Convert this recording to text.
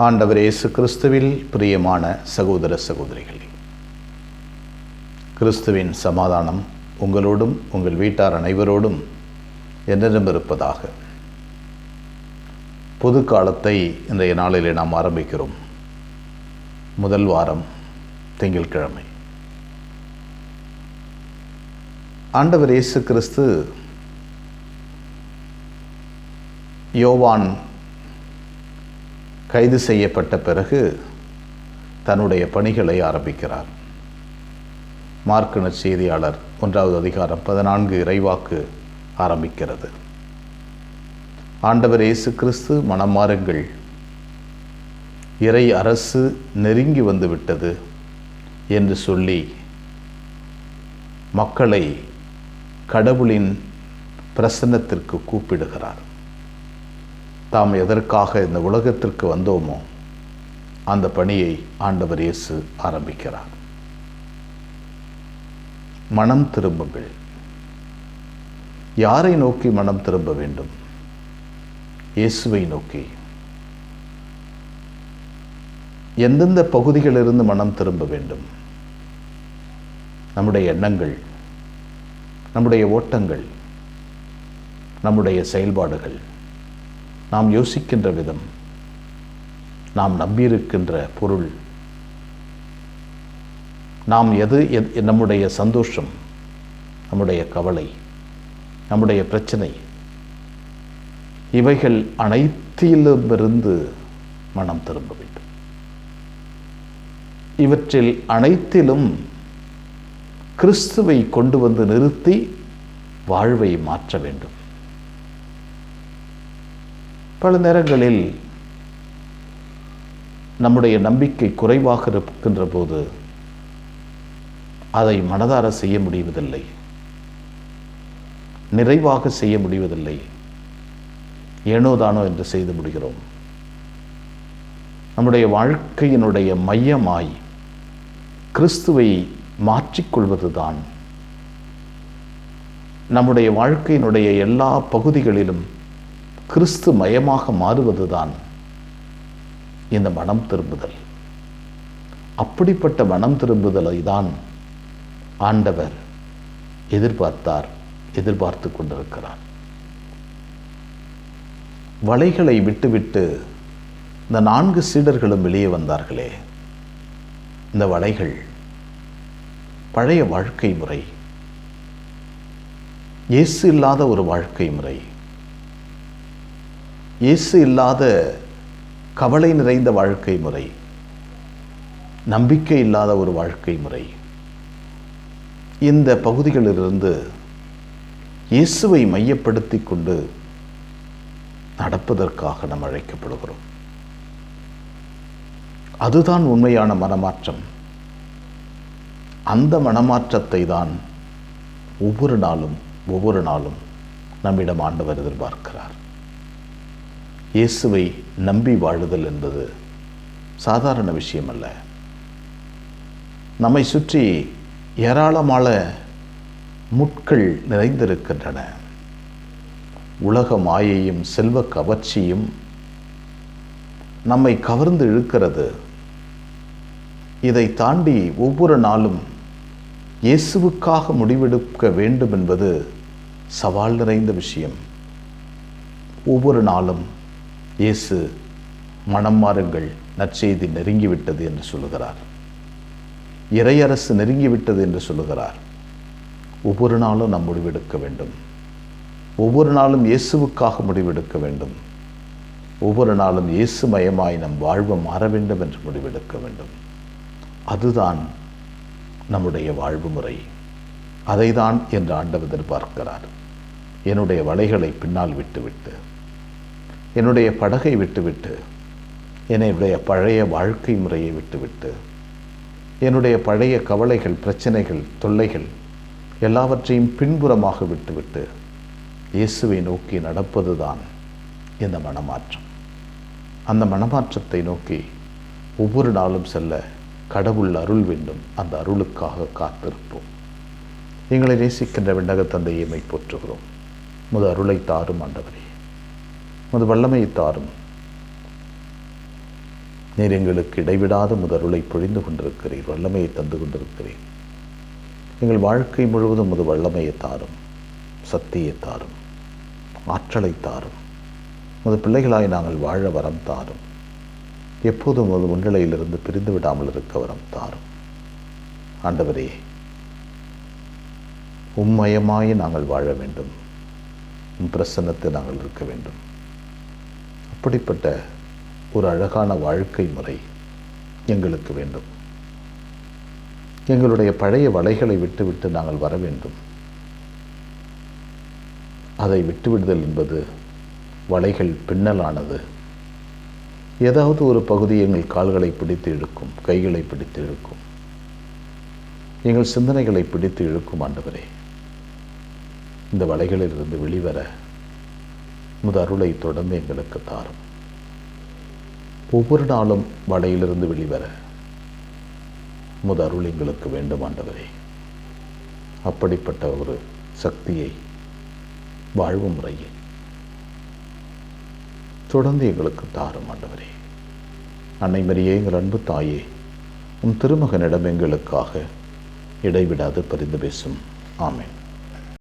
ஆண்டவர் இயேசு கிறிஸ்துவில் பிரியமான சகோதர சகோதரிகளே, கிறிஸ்துவின் சமாதானம் உங்களோடும் உங்கள் வீட்டார் அனைவரோடும் என்றென்றும் இருப்பதாக. பொது காலத்தை இன்றைய நாளிலே நாம் ஆரம்பிக்கிறோம். முதல் வாரம் திங்கட்கிழமை. ஆண்டவர் இயேசு கிறிஸ்து யோவான் கைது செய்யப்பட்ட பிறகு தன்னுடைய பணிகளை ஆரம்பிக்கிறார். மார்க் நற்செய்தியாளர் 1வது அதிகாரம் 14 இறைவாக்கு ஆரம்பிக்கிறது. ஆண்டவர் இயேசு கிறிஸ்து மனம் மாறுங்கள், இறை அரசு நெருங்கி வந்துவிட்டது என்று சொல்லி மக்களை கடவுளின் பிரசன்னத்திற்கு கூப்பிடுகிறார். தாம் எதற்காக இந்த உலகத்திற்கு வந்தோமோ அந்த பணியை ஆண்டவர் இயேசு ஆரம்பிக்கிறார். மனம் திரும்புங்கள். யாரை நோக்கி மனம் திரும்ப வேண்டும்? இயேசுவை நோக்கி. எந்தெந்த பகுதிகளிலிருந்து மனம் திரும்ப வேண்டும்? நம்முடைய எண்ணங்கள், நம்முடைய ஓட்டங்கள், நம்முடைய செயல்பாடுகள், நாம் யோசிக்கின்ற விதம், நாம் நம்பியிருக்கின்ற பொருள், நாம் நம்முடைய சந்தோஷம், நம்முடைய கவலை, நம்முடைய பிரச்சனை, இவைகள் அனைத்திலுமிருந்து மனம் திரும்ப வேண்டும். இவற்றில் அனைத்திலும் கிறிஸ்துவை கொண்டு வந்து நிறுத்தி வாழ்வை மாற்ற வேண்டும். பல நேரங்களில் நம்முடைய நம்பிக்கை குறைவாக இருக்கின்ற போது அதை மனதார செய்ய முடிவதில்லை, நிறைவாக செய்ய முடிவதில்லை. ஏனோதானோ என்று செய்து முடிகிறோம். நம்முடைய வாழ்க்கையினுடைய மையமாய் கிறிஸ்துவை மாற்றிக்கொள்வதுதான், நம்முடைய வாழ்க்கையினுடைய எல்லா பகுதிகளிலும் கிறிஸ்து மயமாக மாறுவதுதான் இந்த மனம் திரும்புதல். அப்படிப்பட்ட மனம் திரும்புதலை தான் ஆண்டவர் எதிர்பார்த்து கொண்டிருக்கிறார். வலைகளை விட்டுவிட்டு இந்த 4 சீடர்களும் வெளியே வந்தார்களே, இந்த வலைகள் பழைய வாழ்க்கை முறை, இயேசு இல்லாத ஒரு வாழ்க்கை முறை, இயேசு இல்லாத கவலை நிறைந்த வாழ்க்கை முறை, நம்பிக்கை இல்லாத ஒரு வாழ்க்கை முறை. இந்த பகுதிகளிலிருந்து இயேசுவை மையப்படுத்தி கொண்டு நடப்பதற்காக நாம் அழைக்கப்படுகிறோம். அதுதான் உண்மையான மனமாற்றம். அந்த மனமாற்றத்தை தான் ஒவ்வொரு நாளும் நம்மிடம் ஆண்டவர் எதிர்பார்க்கிறார். இயேசுவை நம்பி வாழுதல் என்பது சாதாரண விஷயம் அல்ல. நம்மை சுற்றி ஏராளமான முட்கள் நிறைந்திருக்கின்றன. உலக மாயையும் செல்வ கவர்ச்சியும் நம்மை கவர்ந்து இழுக்கிறது. இதை தாண்டி ஒவ்வொரு நாளும் இயேசுவுக்காக முடிவெடுக்க வேண்டும் என்பது சவால் நிறைந்த விஷயம். ஒவ்வொரு நாளும் இயேசு மனம் மாறுங்கள், நற்செய்தி நெருங்கிவிட்டது என்று சொல்லுகிறார். இறையரசு நெருங்கிவிட்டது என்று சொல்லுகிறார். ஒவ்வொரு நாளும் நாம் முடிவெடுக்க வேண்டும். ஒவ்வொரு நாளும் இயேசுவுக்காக முடிவெடுக்க வேண்டும். ஒவ்வொரு நாளும் இயேசு மயமாய் நம் வாழ்வு மாற வேண்டும் என்று முடிவெடுக்க வேண்டும். அதுதான் நம்முடைய வாழ்வு முறை. அதைதான் என்று ஆண்டவர் எதிர்பார்க்கிறார். என்னுடைய வலைகளை பின்னால் விட்டுவிட்டு, என்னுடைய படகை விட்டுவிட்டு, என்னுடைய பழைய வாழ்க்கை முறையை விட்டுவிட்டு, என்னுடைய பழைய கவலைகள், பிரச்சனைகள், தொல்லைகள் எல்லாவற்றையும் பின்புறமாக விட்டுவிட்டு இயேசுவை நோக்கி நடப்பதுதான் இந்த மனமாற்றம். அந்த மனமாற்றத்தை நோக்கி ஒவ்வொரு நாளும் செல்ல கடவுள் அருள் வேண்டும். அந்த அருளுக்காக காத்திருப்போம். எங்களை நேசிக்கின்ற விண்ணக தந்தையை போற்றுகிறோம். முது அருளை தாரும் ஆண்டவரே, முது வல்லமையை தாரும். நீர் எங்களுக்கு இடைவிடாத முதருளை பொழிந்து கொண்டிருக்கிறீர், வல்லமையை தந்து கொண்டிருக்கிறீர். எங்கள் வாழ்க்கை முழுவதும் உமது வல்லமையை தாரும், சக்தியை தாரும், ஆற்றலை தாரும். உமது பிள்ளைகளாய் நாங்கள் வாழ வரம் தாரும். எப்போதும் உமது முன்னிலையிலிருந்து பிரிந்து விடாமல் இருக்க வரம் தாரும். ஆண்டவரே, உம்மயமாய் நாங்கள் வாழ வேண்டும், உம் பிரசன்னத்தை நாங்கள் இருக்க வேண்டும். அப்படிப்பட்ட ஒரு அழகான வாழ்க்கை முறை எங்களுக்கு வேண்டும். எங்களுடைய பழைய வலைகளை விட்டுவிட்டு நாங்கள் வர வேண்டும். அதை விட்டுவிடுதல் என்பது வலைகள் பின்னலானது. ஏதாவது ஒரு பகுதி எங்கள் கால்களை பிடித்து இழுக்கும், கைகளை பிடித்து இழுக்கும், எங்கள் சிந்தனைகளை பிடித்து இழுக்கும். ஆண்டவரே, இந்த வலைகளிலிருந்து வெளிவர உமது அருளை தொடர்ந்து எங்களுக்கு தாரும். ஒவ்வொரு நாளும் வலையிலிருந்து வெளிவர உமது அருள் எங்களுக்கு வேண்டும் ஆண்டவரே. அப்படிப்பட்ட ஒரு சக்தியை, வாழ்வு முறையை தொடர்ந்து எங்களுக்கு தாரும் ஆண்டவரே. அன்னை மரியே, எங்கள் அன்பு தாயே, உம் திருமகனிடம் எங்களுக்காக இடைவிடாது பரிந்து பேசும். ஆமென்.